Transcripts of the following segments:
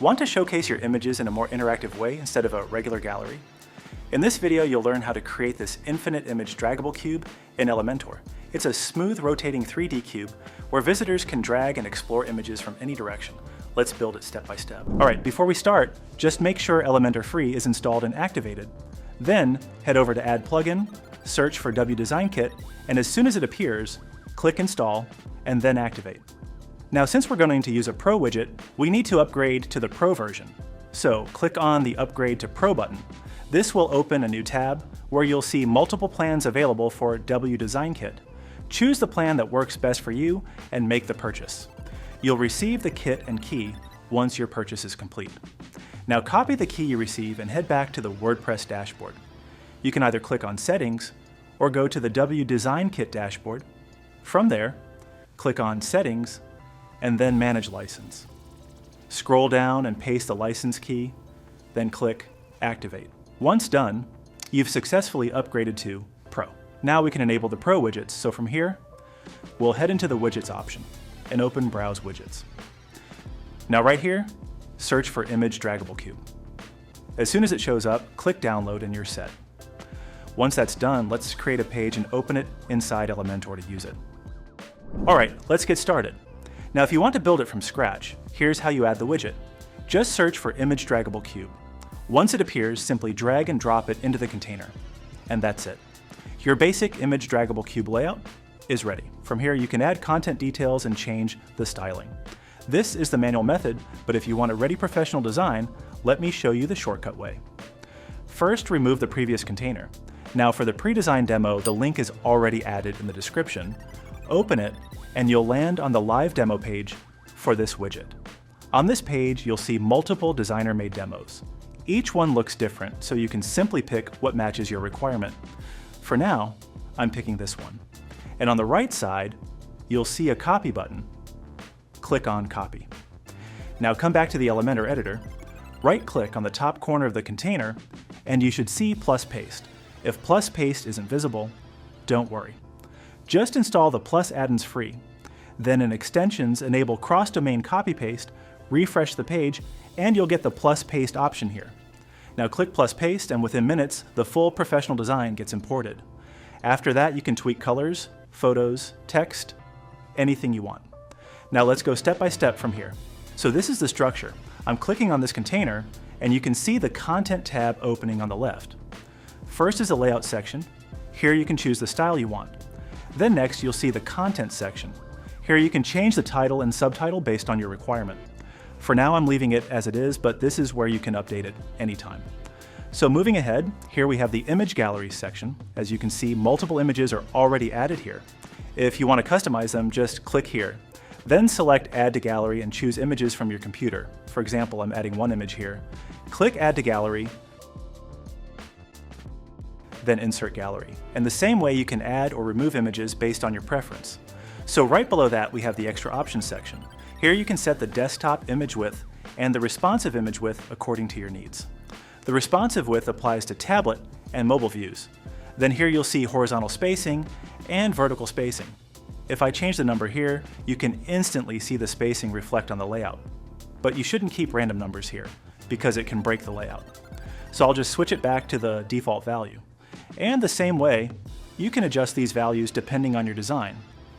Want to showcase your images in a more interactive way instead of a regular gallery? In this video, you'll learn how to create this infinite image draggable cube in Elementor. It's a smooth rotating 3D cube where visitors can drag and explore images from any direction. Let's build it step by step. All right, before we start, just make sure Elementor Free is installed and activated. Then head over to Add Plugin, search for WDesign and as soon as it appears, click Install and then activate. Now, since we're going to use a Pro widget, we need to upgrade to the Pro version. So click on the Upgrade to Pro button. This will open a new tab where you'll see multiple plans available for WDesignKit. Choose the plan that works best for you and make the purchase. You'll receive the kit and key once your purchase is complete. Now copy the key you receive and head back to the WordPress dashboard. You can either click on Settings or go to the WDesignKit dashboard. From there, click on Settings and then Manage License. Scroll down and paste the license key, then click Activate. Once done, you've successfully upgraded to Pro. Now we can enable the Pro widgets, so from here, we'll head into the Widgets option and open Browse Widgets. Now right here, search for Image Draggable Cube. As soon as it shows up, click Download and you're set. Once that's done, let's create a page and open it inside Elementor to use it. All right, let's get started. Now if you want to build it from scratch, here's how you add the widget. Just search for Image Draggable Cube. Once it appears, simply drag and drop it into the container. And that's it. Your basic Image Draggable Cube layout is ready. From here you can add content details and change the styling. This is the manual method, but if you want a ready professional design, let me show you the shortcut way. First, remove the previous container. Now for the pre-designed demo, the link is already added in the description. Open it, and you'll land on the live demo page for this widget. On this page, you'll see multiple designer-made demos. Each one looks different, so you can simply pick what matches your requirement. For now, I'm picking this one. And on the right side, you'll see a copy button. Click on Copy. Now come back to the Elementor editor, right-click on the top corner of the container, and you should see plus paste. If plus paste isn't visible, don't worry. Just install the plus add-ins free. Then in Extensions, enable cross-domain copy-paste, refresh the page, and you'll get the plus paste option here. Now click plus paste, and within minutes, the full professional design gets imported. After that, you can tweak colors, photos, text, anything you want. Now let's go step by step from here. So this is the structure. I'm clicking on this container, and you can see the Content tab opening on the left. First is the Layout section. Here you can choose the style you want. Then next, you'll see the Content section. Here you can change the title and subtitle based on your requirement. For now, I'm leaving it as it is, but this is where you can update it anytime. So moving ahead, here we have the Image Galleries section. As you can see, multiple images are already added here. If you want to customize them, just click here. Then select Add to Gallery and choose images from your computer. For example, I'm adding one image here. Click Add to Gallery, then Insert Gallery. And the same way you can add or remove images based on your preference. So right below that, we have the Extra Options section. Here you can set the desktop image width and the responsive image width according to your needs. The responsive width applies to tablet and mobile views. Then here you'll see horizontal spacing and vertical spacing. If I change the number here, you can instantly see the spacing reflect on the layout. But you shouldn't keep random numbers here because it can break the layout. So I'll just switch it back to the default value. And the same way, you can adjust these values depending on your design.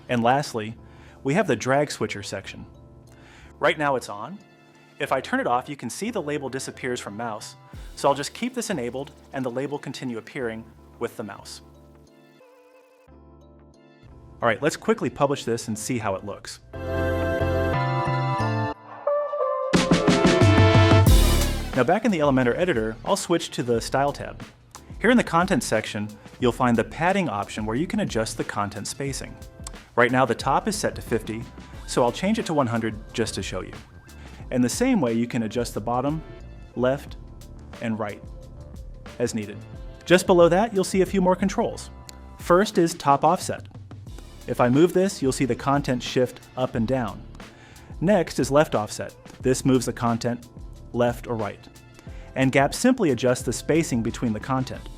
And lastly, we have the drag switcher section. Right now it's on. If I turn it off, you can see the label disappears from mouse. So I'll just keep this enabled and the label continue appearing with the mouse. All right, let's quickly publish this and see how it looks. Now back in the Elementor editor, I'll switch to the Style tab. Here in the Content section, you'll find the padding option where you can adjust the content spacing. Right now the top is set to 50, so I'll change it to 100 just to show you. And the same way you can adjust the bottom, left, and right as needed. Just below that, you'll see a few more controls. First is top offset. If I move this, you'll see the content shift up and down. Next is left offset. This moves the content left or right. And gap simply adjusts the spacing between the content.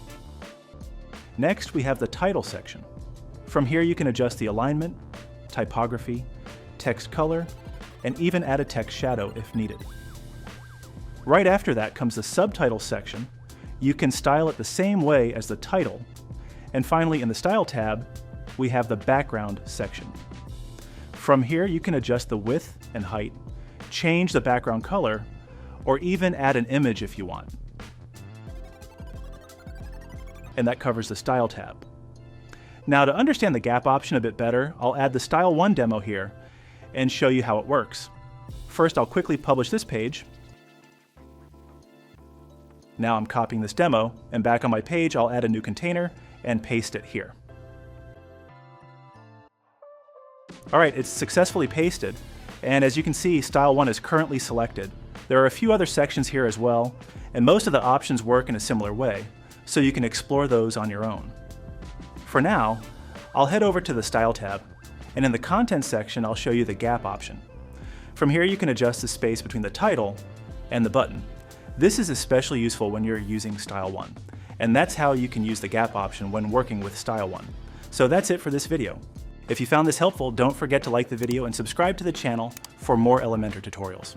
Next, we have the title section. From here you can adjust the alignment, typography, text color, and even add a text shadow if needed. Right after that comes the Subtitle section. You can style it the same way as the title. And finally, in the Style tab, we have the Background section. From here, you can adjust the width and height, change the background color, or even add an image if you want. And that covers the Style tab. Now, to understand the gap option a bit better, I'll add the Style 1 demo here and show you how it works. First, I'll quickly publish this page. Now I'm copying this demo, and back on my page, I'll add a new container and paste it here. All right, it's successfully pasted, and as you can see, Style 1 is currently selected. There are a few other sections here as well, and most of the options work in a similar way, so you can explore those on your own. For now, I'll head over to the Style tab, and in the Content section, I'll show you the gap option. From here, you can adjust the space between the title and the button. This is especially useful when you're using Style 1, and that's how you can use the gap option when working with Style 1. So that's it for this video. If you found this helpful, don't forget to like the video and subscribe to the channel for more Elementor tutorials.